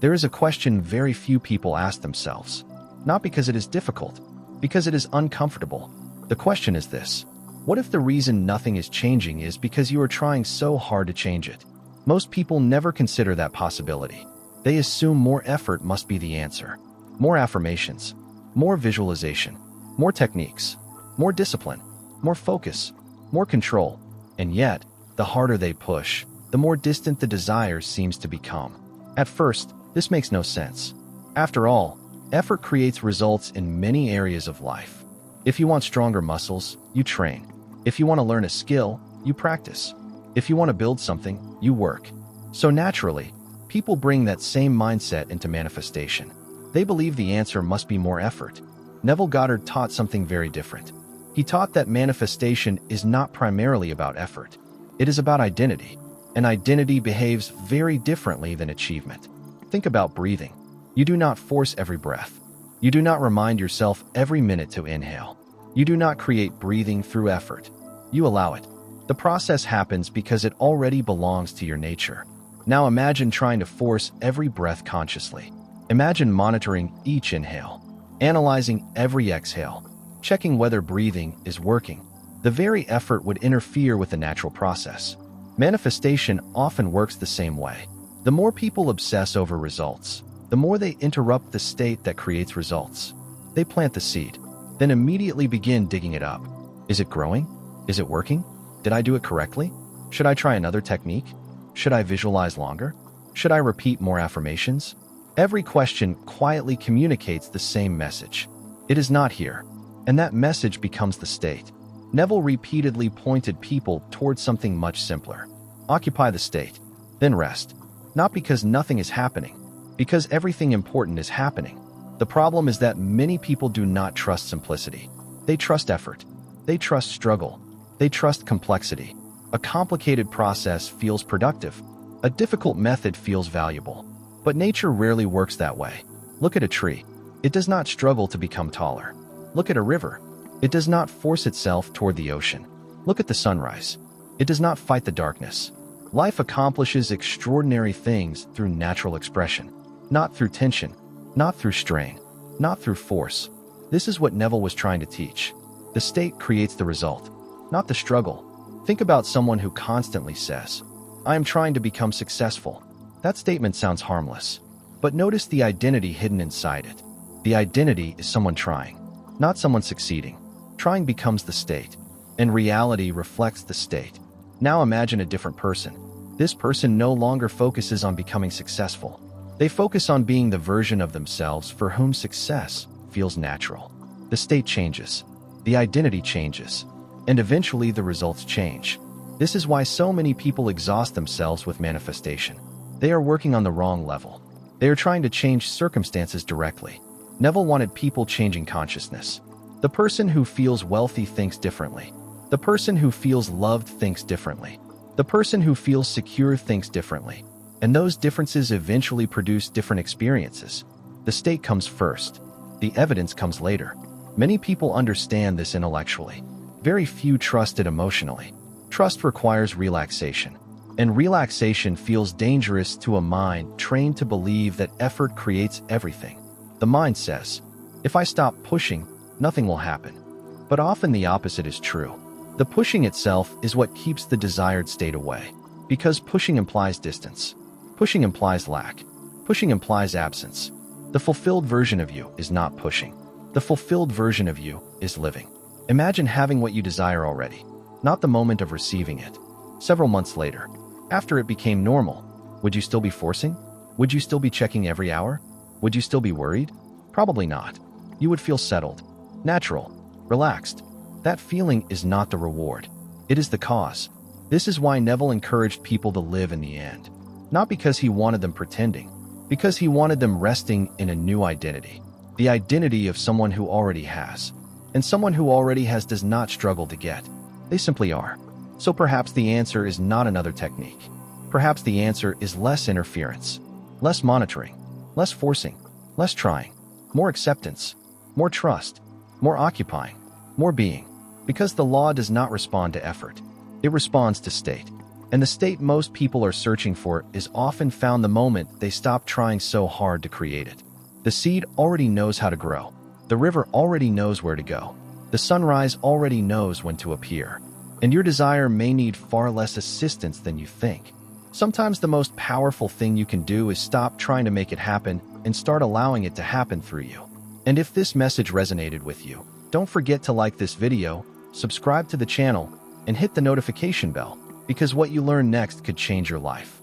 There is a question very few people ask themselves. Not because it is difficult, because it is uncomfortable. The question is this: what if the reason nothing is changing is because you are trying so hard to change it? Most people never consider that possibility. They assume more effort must be the answer. More affirmations, more visualization, more techniques, more discipline, more focus, more control. And yet, the harder they push, the more distant the desire seems to become. At first, this makes no sense. After all, effort creates results in many areas of life. If you want stronger muscles, you train. If you want to learn a skill, you practice. If you want to build something, you work. So naturally, people bring that same mindset into manifestation. They believe the answer must be more effort. Neville Goddard taught something very different. He taught that manifestation is not primarily about effort. It is about identity. And identity behaves very differently than achievement. Think about breathing. You do not force every breath. You do not remind yourself every minute to inhale. You do not create breathing through effort. You allow it. The process happens because it already belongs to your nature. Now imagine trying to force every breath consciously. Imagine monitoring each inhale, analyzing every exhale, checking whether breathing is working. The very effort would interfere with the natural process. Manifestation often works the same way. The more people obsess over results, the more they interrupt the state that creates results. They plant the seed, then immediately begin digging it up. Is it growing? Is it working? Did I do it correctly? Should I try another technique? Should I visualize longer? Should I repeat more affirmations? Every question quietly communicates the same message. It is not here, and that message becomes the state. Neville repeatedly pointed people towards something much simpler. Occupy the state, then rest. Not because nothing is happening, because everything important is happening. The problem is that many people do not trust simplicity. They trust effort. They trust struggle. They trust complexity. A complicated process feels productive. A difficult method feels valuable. But nature rarely works that way. Look at a tree. It does not struggle to become taller. Look at a river. It does not force itself toward the ocean. Look at the sunrise. It does not fight the darkness. Life accomplishes extraordinary things through natural expression, not through tension, not through strain, not through force. This is what Neville was trying to teach. The state creates the result, not the struggle. Think about someone who constantly says, "I am trying to become successful." That statement sounds harmless, but notice the identity hidden inside it. The identity is someone trying, not someone succeeding. Trying becomes the state, and reality reflects the state. Now imagine a different person. This person no longer focuses on becoming successful. They focus on being the version of themselves for whom success feels natural. The state changes, the identity changes, and eventually the results change. This is why so many people exhaust themselves with manifestation. They are working on the wrong level. They are trying to change circumstances directly. Neville wanted people changing consciousness. The person who feels wealthy thinks differently. The person who feels loved thinks differently. The person who feels secure thinks differently. And those differences eventually produce different experiences. The state comes first. The evidence comes later. Many people understand this intellectually. Very few trust it emotionally. Trust requires relaxation. And relaxation feels dangerous to a mind trained to believe that effort creates everything. The mind says, if I stop pushing, nothing will happen. But often the opposite is true. The pushing itself is what keeps the desired state away. Because pushing implies distance. Pushing implies lack. Pushing implies absence. The fulfilled version of you is not pushing. The fulfilled version of you is living. Imagine having what you desire already, not the moment of receiving it. Several months later, after it became normal, would you still be forcing? Would you still be checking every hour? Would you still be worried? Probably not. You would feel settled, natural, relaxed. That feeling is not the reward. It is the cause. This is why Neville encouraged people to live in the end. Not because he wanted them pretending, because he wanted them resting in a new identity. The identity of someone who already has. And someone who already has does not struggle to get. They simply are. So perhaps the answer is not another technique. Perhaps the answer is less interference, less monitoring, less forcing, less trying, more acceptance, more trust, more occupying, more being. Because the law does not respond to effort. It responds to state. And the state most people are searching for is often found the moment they stop trying so hard to create it. The seed already knows how to grow. The river already knows where to go. The sunrise already knows when to appear. And your desire may need far less assistance than you think. Sometimes the most powerful thing you can do is stop trying to make it happen and start allowing it to happen through you. And if this message resonated with you, don't forget to like this video, subscribe to the channel, and hit the notification bell, because what you learn next could change your life.